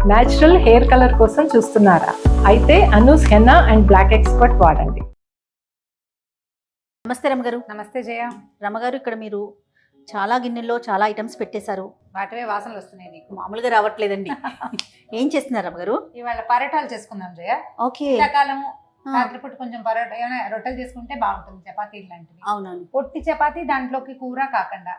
Natural hair colour కోసం చూస్తున్నారా? అయితే Anoos henna and black expert వాడండి. నమస్తే రమగారు. నమస్తే జయ. రమగారు, ఇక్కడ మీరు చాలా గిన్నెల్లో చాలా ఐటమ్స్ పెట్టేశారు. వాటివే వాసనలు వస్తున్నాయి నీకు. మామూలుగా రావట్లేదండి. ఏం చేస్తున్నారు రమగారు? ఇవాళ పరోటాలు చేసుకుందాం జయ. ఓకే. శీతాకాలము రాత్రిపూట కొంచెం పరోటా ఏమైనా రొట్టెలు చేసుకుంటే బాగుంటుంది, చపాతీలు లాంటివి. అవునవును. పొట్టి చపాతీ, దాంట్లోకి కూర కాకుండా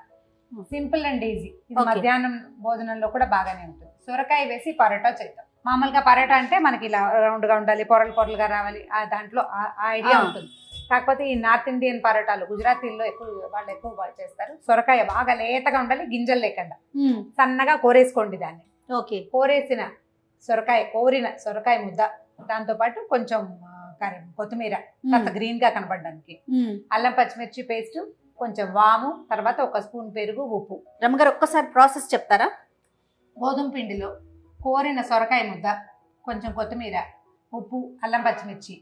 సింపుల్ అండ్ ఈజీ. ఇది మధ్యాహ్నం భోజనంలో కూడా బాగానే ఉంటుంది. సొరకాయ వేసి పరోటా చేద్దాం. మామూలుగా పరోటా అంటే మనకి ఇలా రౌండ్గా ఉండాలి, పొరలు పొరలుగా రావాలి, ఆ దాంట్లో ఆ ఐడియా ఉంటుంది. కాకపోతే ఈ నార్త్ ఇండియన్ పరోటాలు గుజరాతీల్లో వాళ్ళు ఎక్కువ చేస్తారు. సొరకాయ బాగా లేతగా ఉండాలి, గింజలు లేకుండా సన్నగా కోరేసుకోండి దాన్ని. ఓకే. కోరేసిన సొరకాయ, కోరిన సొరకాయ ముద్ద, దాంతోపాటు కొంచెం కొత్తిమీర కాస్త గ్రీన్ గా కనపడడానికి, అల్లం పచ్చిమిర్చి పేస్ట్, కొంచెం వాము, తర్వాత 1 స్పూన్ పెరుగు, ఉప్పు. రమగారు, ఒక్కసారి ప్రాసెస్ చెప్తారా? గోధుమ పిండిలో కోరిన సొరకాయ ముద్ద, కొంచెం కొత్తిమీర, ఉప్పు, అల్లం పచ్చిమిర్చి,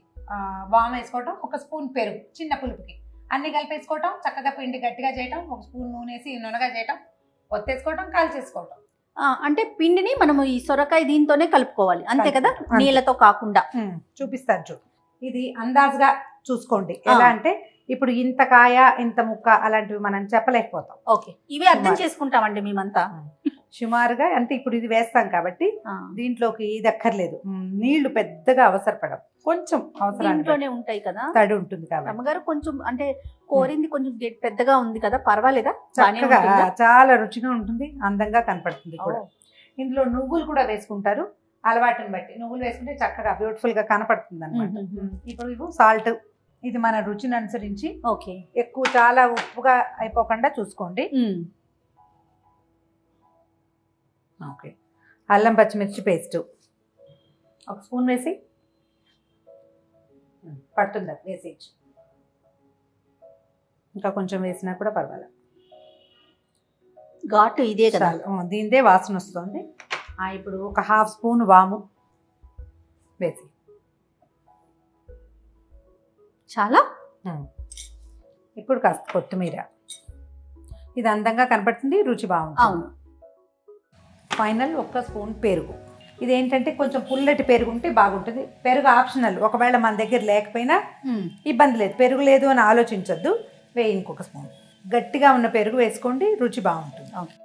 వాము వేసుకోవటం, 1 స్పూన్ పెరుగు చిన్న పులుపుకి, అన్ని కలిపేసుకోవటం, చక్కగా పిండి గట్టిగా చేయటం, 1 స్పూన్ నూనె వేసి నునగా చేయటం, ఒత్తేసుకోవటం, కాల్చేసుకోవటం. అంటే పిండిని మనము ఈ సొరకాయ దీంతోనే కలుపుకోవాలి, అంతే కదా? నీళ్ళతో కాకుండా. చూపిస్తారు చూడు. ఇది అందాజుగా చూసుకోండి. ఎలా అంటే ఇప్పుడు ఇంత కాయ ఇంత ముక్క అలాంటివి మనం చెప్పలేకపోతాం. ఓకే, ఇవి అర్థం చేసుకుంటామండి మేమంతా. సుమారుగా అంటే ఇప్పుడు ఇది వేస్తాం కాబట్టి దీంట్లోకి ఇది అక్కర్లేదు, నీళ్లు పెద్దగా అవసరపడం, కొంచెం అవసరాన్ని ఉంటాయి కదా, తడి ఉంటుంది కాబట్టి. రమగారు, కొంచెం అంటే కోరింది కొంచెం పెద్దగా ఉంది కదా, పర్వాలేదా? చక్కగా చాలా రుచిగా ఉంటుంది, అందంగా కనపడుతుంది కూడా. ఇందులో నువ్వులు కూడా వేసుకుంటారు, అలవాటుని బట్టి నువ్వులు వేసుకుంటే చక్కగా బ్యూటిఫుల్ గా కనపడుతుంది అనమాట. ఇప్పుడు ఇవి సాల్ట్, ఇది మన రుచిని అనుసరించి. ఓకే. ఎక్కువ చాలా ఉప్పుగా అయిపోకుండా చూసుకోండి. ఓకే. అల్లం పచ్చిమిర్చి పేస్ట్ 1 స్పూన్ వేసి పడుతుంది, వేసేయచ్చు. ఇంకా కొంచెం వేసినా కూడా పర్వాలేదు, ఘాటు ఇదే కదా, దీనిదే వాసన వస్తుంది. ఇప్పుడు 1/2 స్పూన్ వాము వేసి చాలా. ఇప్పుడు కాస్త కొత్తిమీర, ఇది అందంగా కనపడుతుంది, రుచి బాగుంటుంది. అవును. ఫైనల్ 1 స్పూన్ పెరుగు. ఇదేంటంటే కొంచెం పుల్లటి పెరుగు ఉంటే బాగుంటుంది. పెరుగు ఆప్షనల్, ఒకవేళ మన దగ్గర లేకపోయినా ఇబ్బంది లేదు, పెరుగు లేదు అని ఆలోచించొద్దు, ఇంకొక స్పూన్ గట్టిగా ఉన్న పెరుగు వేసుకోండి, రుచి బాగుంటుంది. ఓకే.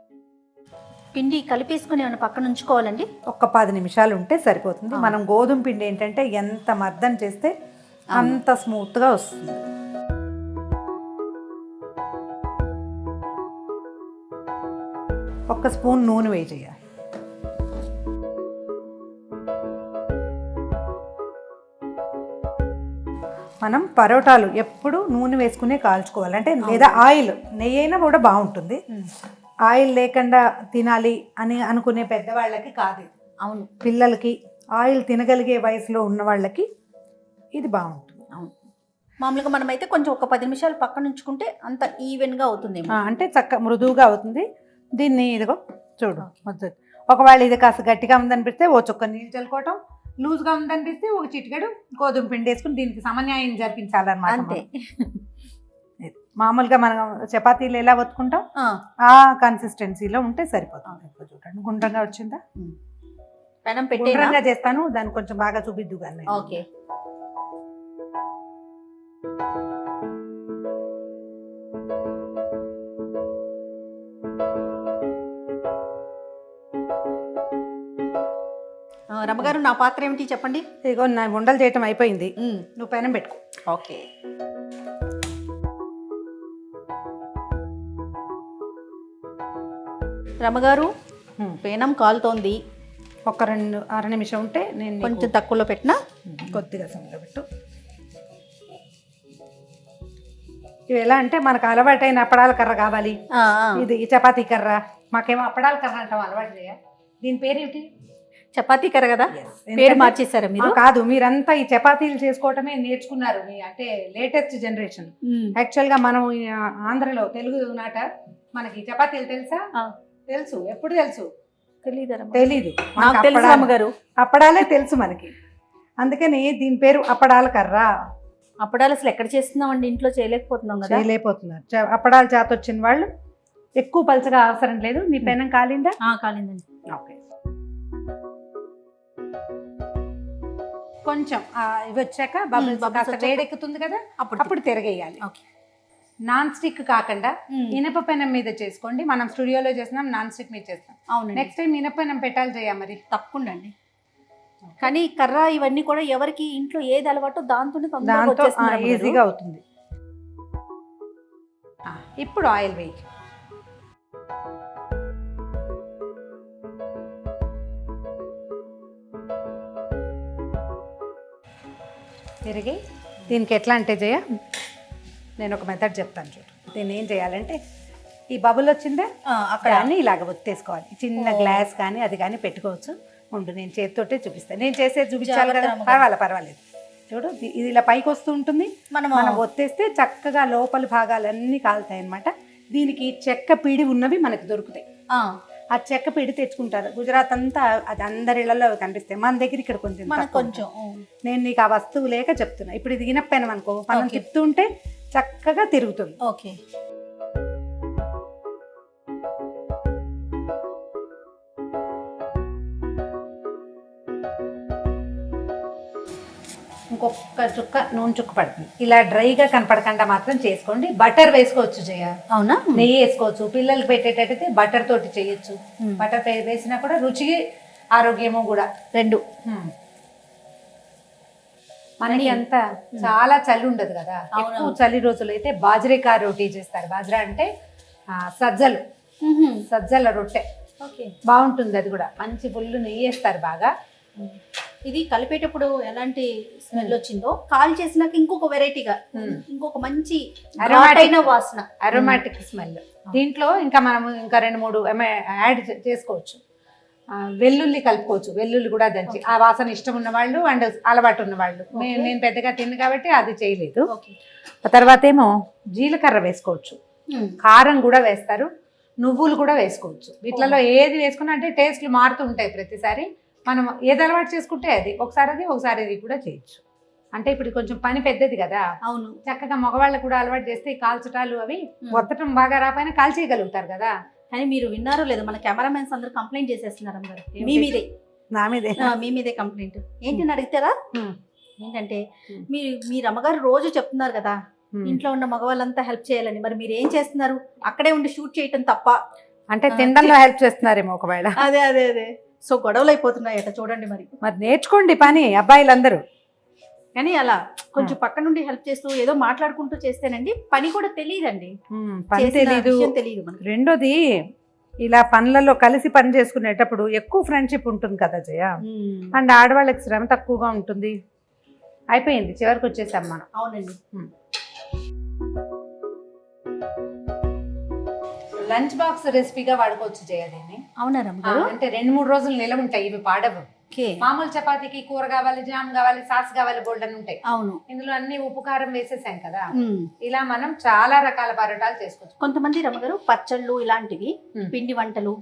పిండి కలిపేసుకుని ఏమైనా పక్కన ఉంచుకోవాలండి? ఒక 10 నిమిషాలు ఉంటే సరిపోతుంది. మనం గోధుమ పిండి ఏంటంటే ఎంత మర్దన చేస్తే అంత స్మూత్గా వస్తుంది. ఒక స్పూన్ నూనె వేయాలి. మనం పరోటాలు ఎప్పుడు నూనె వేసుకునే కాల్చుకోవాలి, అంటే లేదా ఆయిల్, నెయ్యి అయినా కూడా బాగుంటుంది. ఆయిల్ లేకుండా తినాలి అని అనుకునే పెద్దవాళ్ళకి కాదు. అవును. పిల్లలకి, ఆయిల్ తినగలిగే వయసులో ఉన్న వాళ్ళకి ఇది బాగుంటుంది. అవును. మామూలుగా మనమైతే కొంచెం ఒక 10 నిమిషాలు పక్కన ఉంచుకుంటే అంత ఈవెన్గా అవుతుంది, అంటే మృదువుగా అవుతుంది. దీన్ని ఇదిగో చూడు, ఒకవేళ ఇది కాస్త గట్టిగా ఉందనిపిస్తే 1 చుక్క నీళ్ళు చల్లుకోవటం, లూజ్గా ఉందనిపిస్తే 1 చిటికెడు గోధుమ పిండి వేసుకుని దీనికి సమన్యాయం జరిపించాలన్నమాట. అంతే. మామూలుగా మనం చపాతీలు ఎలా ఒత్తుకుంటాం ఆ కన్సిస్టెన్సీలో ఉంటే సరిపోతుంది. చూడండి, గుండ్రంగా వచ్చిందా? పెనం గుండ్రంగా చేస్తాను, దాన్ని కొంచెం బాగా చూపిద్దు కానీ. ఓకే. రమగారు, నా పాత్ర ఏమిటి చెప్పండి? ఇదిగో నా ఉండలు చేయటం అయిపోయింది, నువ్వు పెనం పెట్టుకో. ఓకే. రమగారు, పెనం కాలుతోంది. ఒక 2-6 నిమిషం ఉంటే నేను కొంచెం తక్కువలో పెట్టినా, కొద్దిగా సమయంలో పెట్టు. ఇవి ఎలా అంటే మనకు అలవాటైన అప్పడాల కర్ర కావాలి, ఇది చపాతీ కర్ర. మాకేమో అప్పడాల కర్ర అంటాం, అలవాటు చేయ. దీని పేరేంటి? చపాతీ కర్ర కదా, పేరు మార్చేశారా మీరు? కాదు, మీరంతా ఈ చపాతీలు చేసుకోవటమే నేర్చుకున్నారు, అంటే లేటెస్ట్ జనరేషన్. యాక్చువల్గా మనం ఆంధ్రలో తెలుగు నాట మనకి చపాతీలు తెలుసా? తెలుసు. ఎప్పుడు తెలుసు? తెలీదు. అప్పడాలే తెలుసు మనకి, అందుకని దీని పేరు అప్పడాల కర్ర. అప్పడాలు అసలు ఎక్కడ చేస్తున్నామండి, ఇంట్లో చేయలేకపోతున్నాం కదా. చేయలేకపోతున్నారు. అప్పడాలు చేత వచ్చిన వాళ్ళు ఎక్కువ పలచగా అవసరం లేదు. నీ పెనం కాలిందా? కాలిందండి. ఓకే. కొంచెం ఇవి వచ్చాక బబుల్స్ bubbles కాస్త వచ్చాక వేడెక్కుతుంది కదా, అప్పుడు తిరగేయాలి. ఓకే. నాన్ స్టిక్ కాకుండా ఇనప పెనం మీద చేసుకోండి. మనం స్టూడియోలో చేస్తున్నాం, నాన్ స్టిక్ మీద చేస్తాం. అవునండి. నెక్స్ట్ టైం ఇనప పెనం పెట్టాలి చేయ మరి. తప్పకుండా అండి. కానీ కర్ర ఇవన్నీ కూడా ఎవరికి ఇంట్లో ఏది అలవాటో దాంతోనే తొందరగా దాంతో వచ్చేస్తుంది రమ్మగారు. ఈజీగా అవుతుంది. ఇప్పుడు ఆయిల్ వేయి. తిరిగి దీనికి ఎట్లా అంటే జయ, నేను ఒక మెథడ్ చెప్తాను చూడు. దీన్ని ఏం చేయాలంటే ఈ బబుల్ వచ్చిందే అక్కడ అన్ని ఇలాగ ఒత్తేసుకోవాలి. చిన్న గ్లాస్ కానీ అది కానీ పెట్టుకోవచ్చు. ఉండు నేను చేతితోటే చూపిస్తాను. నేను చేసేది చూపించాలి కదా, పర్వాలేదు. చూడు ఇది ఇలా పైకి వస్తూ ఉంటుంది. మనం ఒత్తేస్తే చక్కగా లోపల భాగాలన్నీ కాలుతాయి అన్నమాట. దీనికి చెక్క పీడి ఉన్నవి మనకు దొరుకుతాయి. ఆ చెక్క పీడి తెచ్చుకుంటారు. గుజరాత్ అంతా అది అందరి ఇళ్లలో కనిపిస్తాయి. మన దగ్గర ఇక్కడ కొంచెం నేను నీకు ఆ వస్తువు లేక చెప్తున్నా. ఇప్పుడు ఇది ఇనపెనం అనుకో, మనం తిప్పుతూ ఉంటే చక్కగా తిరుగుతుంది. ఓకే. ఇంకొక చుక్క నూనె చుక్క పడుతుంది. ఇలా డ్రైగా కనపడకుండా మాత్రం చేసుకోండి. బటర్ వేసుకోవచ్చు జయ, అవునా? నెయ్యి వేసుకోవచ్చు. పిల్లలకి పెట్టేటట్టయితే బటర్ తోటి చేయొచ్చు. బటర్ వేసినా కూడా రుచికి ఆరోగ్యము కూడా రెండు. మనకి అంత చాలా చలి ఉండదు కదా, ఎక్కువ చలి రోజులు అయితే బాజ్రేకా రోటీ చేస్తారు. బాజ్రా అంటే సజ్జల రొట్టె. బాగుంటుంది అది కూడా. మంచి ఫుల్ నెయ్యి వేస్తారు బాగా. ఇది కలిపేటప్పుడు ఎలాంటి స్మెల్ వచ్చిందో, కాల్ చేసినాక ఇంకొక వెరైటీగా, ఇంకొక మంచి వాసన, అరోమాటిక్ స్మెల్. దీంట్లో ఇంకా మనం ఇంకా 2-3 యాడ్ చేసుకోవచ్చు. వెల్లుల్లి కలుపుకోవచ్చు. వెల్లుల్లి కూడా దంచి, ఆ వాసన ఇష్టం ఉన్న వాళ్ళు అండ్ అలవాటు ఉన్న వాళ్ళు. నేను పెద్దగా తిన్ను కాబట్టి అది చేయలేదు. తర్వాత ఏమో జీలకర్ర వేసుకోవచ్చు, కారం కూడా వేస్తారు, నువ్వులు కూడా వేసుకోవచ్చు. వీటిలలో ఏది వేసుకున్నా అంటే టేస్ట్లు మారుతూ ఉంటాయి ప్రతిసారి. మనం ఏది అలవాటు చేసుకుంటే అది, ఒకసారి ఇది కూడా చేయొచ్చు. అంటే ఇప్పుడు కొంచెం పని పెద్దది కదా. అవును. చక్కగా మగవాళ్ళకు కూడా అలవాటు చేస్తే కాల్చటాలు అవి ఒత్తటం బాగా రాపైన కాల్చేయగలుగుతారు కదా. కానీ మీరు విన్నారో లేదో, మన కెమెరామెన్స్ అందరూ కంప్లైంట్ చేసేస్తున్నారు అమ్మగారు. మీ మీదే కంప్లైంట్ ఏంటి అడుగుతారా? ఏంటంటే మీరు అమ్మగారు రోజు చెప్తున్నారు కదా ఇంట్లో ఉన్న మగవాళ్ళంతా హెల్ప్ చేయాలని, మరి మీరు ఏం చేస్తున్నారు? అక్కడే ఉండి షూట్ చేయటం తప్ప, అంటే తినడంలో హెల్ప్ చేస్తున్నారేమో ఒకవేళ. అదే సో గొడవలు అయిపోతున్నాయట చూడండి. మరి నేర్చుకోండి పని అబ్బాయిలందరూ. కానీ అలా కొంచెం పక్క నుండి హెల్ప్ చేస్తూ ఏదో మాట్లాడుకుంటూ చేస్తేనండి పని కూడా తెలియదండి. పని తెలియదు. రెండోది ఇలా పనులలో కలిసి పని చేసుకునేటప్పుడు ఎక్కువ ఫ్రెండ్షిప్ ఉంటుంది కదా జయ. అండ్ ఆడవాళ్ళకి శ్రమ తక్కువగా ఉంటుంది. అయిపోయింది, చివరికి వచ్చేసాం మనం. అవునండి. లంచ్ బాక్స్ రెసిపీగా వాడుకోవచ్చు జయ దీన్ని. అవునా రమ్మగారు? అంటే 2-3 రోజులు నిలవ ఉంటాయి, ఇవి పాడవు. మామూలు చపాతీకి కూర కావాలి, జామ్ కావాలి, సాస్ కావాలి, బోల్డన్ ఉంటాయి. అవును. ఇందులో అన్ని ఉప్పు కారం వేసేసాం కదా. ఇలా మనం చాలా రకాల పరోటాలు చేసుకోవచ్చు. కొంతమంది రమ్మగారు పచ్చళ్ళు ఇలాంటివి పిండి వంటలు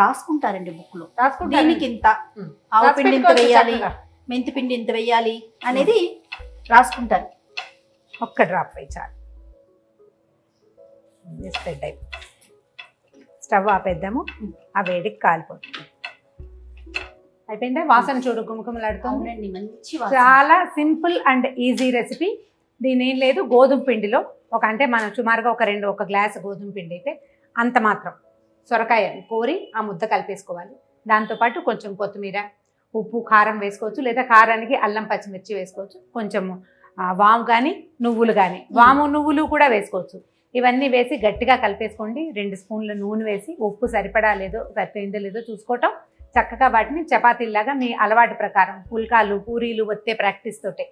రాసుకుంటారండి బుక్ లో. దీనికి ఇంత ఆవు పిండి ఇంత వేయాలి, మెంతి పిండి ఇంత వేయాలి అనేది రాసుకుంటారు. ఒక్క డ్రాప్ వేయి చాలు. స్ప్రెడ్ అయిపోయి స్టవ్ ఆపేద్దాము. ఆ వేడికి కాలిపోతుంది. అయిపోయిందా? వాసన చూడు గుమగుమలాడుతుంది. మంచి చాలా సింపుల్ అండ్ ఈజీ రెసిపీ. దీని ఏం లేదు, గోధుమ పిండిలో అంటే మనం సుమారుగా ఒక గ్లాస్ గోధుమ పిండి అయితే అంత మాత్రం సొరకాయ కోరి ఆ ముద్ద కలిపేసుకోవాలి. దాంతోపాటు కొంచెం కొత్తిమీర, ఉప్పు, కారం వేసుకోవచ్చు. లేదా కారానికి అల్లం పచ్చిమిర్చి వేసుకోవచ్చు. కొంచెం వాము కానీ నువ్వులు కానీ, వాము నువ్వులు కూడా వేసుకోవచ్చు. ఇవన్నీ వేసి గట్టిగా కలిపేసుకోండి. 2 స్పూన్ల నూనె వేసి ఉప్పు సరిపోయిందో లేదో చూసుకోవటం. చక్కగా వాటిని చపాతీలాగా మీ అలవాటు ప్రకారం పుల్కాలు, పూరీలు ఒత్తే ప్రాక్టీస్ తోటే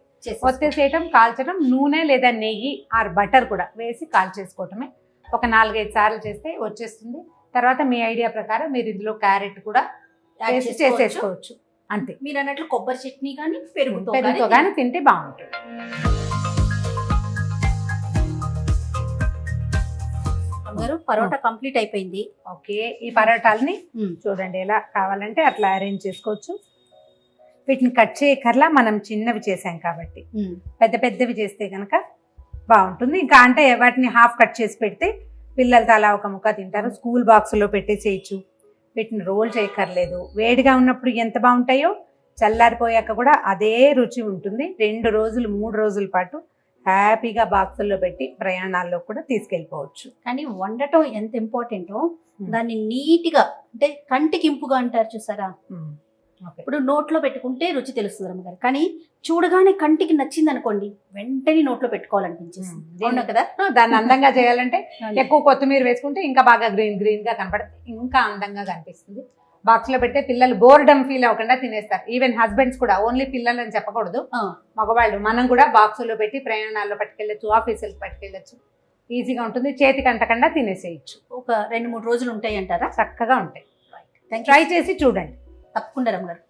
ఒత్తేసేయటం, కాల్చడం. నూనె లేదా నెయ్యి ఆర్ బటర్ కూడా వేసి కాల్చేసుకోవటమే. ఒక 4-5 సార్లు చేస్తే వచ్చేస్తుంది. తర్వాత మీ ఐడియా ప్రకారం మీరు ఇందులో క్యారెట్ కూడా వేసి చేసేసుకోవచ్చు. అంతే. మీరు అన్నట్లు కొబ్బరి చట్నీ కానీ పెరుగుతో కానీ తింటే బాగుంటుంది. పరోటా కంప్లీట్ అయిపోయింది. ఓకే, ఈ పరోటాలని చూడండి ఎలా కావాలంటే అట్లా అరేంజ్ చేసుకోవచ్చు. వీటిని కట్ చేయకర్లా మనం చిన్నవి చేసాం కాబట్టి. పెద్దవి చేస్తే కనుక బాగుంటుంది. ఇంకా అంటే వాటిని హాఫ్ కట్ చేసి పెడితే పిల్లలతో అలా ఒక ముక్క తింటారు. స్కూల్ బాక్స్లో పెట్టేసేయచ్చు. వీటిని రోల్ చేయక్కర్లేదు. వేడిగా ఉన్నప్పుడు ఎంత బాగుంటాయో చల్లారిపోయాక కూడా అదే రుచి ఉంటుంది. 2 రోజులు 3 రోజుల పాటు హ్యాపీగా బాక్సుల్లో పెట్టి ప్రయాణాల్లో కూడా తీసుకెళ్ళిపోవచ్చు. కానీ వండటం ఎంత ఇంపార్టెంటో దాన్ని నీట్గా అంటే కంటికి ఇంపుగా అంటారు చూసారా, ఓకే. ఇప్పుడు నోట్లో పెట్టుకుంటే రుచి తెలుస్తుంది రమ్మగారు, కానీ చూడగానే కంటికి నచ్చింది అనుకోండి వెంటనే నోట్లో పెట్టుకోవాలనిపించేస్తుంది. అవునా కదా? దాన్ని అందంగా చేయాలంటే ఎక్కువ కొత్తిమీర వేసుకుంటే ఇంకా బాగా గ్రీన్ గా కనపడుతుంది, ఇంకా అందంగా కనిపిస్తుంది. బాక్స్ లో పెడితే పిల్లలు బోర్డమ్ ఫీల్ అవ్వకుండా తినేస్తారు. ఈవెన్ హస్బెండ్స్ కూడా, ఓన్లీ పిల్లలు అని చెప్పకూడదు, మగవాళ్ళు మనం కూడా బాక్సులో పెట్టి ప్రయాణాల్లో పట్టుకెళ్ళచ్చు, ఆఫీసులకు పట్టుకెళ్ళచ్చు. ఈజీగా ఉంటుంది, చేతికి అంటకుండా తినేసేయచ్చు. ఒక 2-3 రోజులు ఉంటాయి అంటారా? చక్కగా ఉంటాయి. ట్రై చేసి చూడండి. తప్పకుండా రమ్మగారు.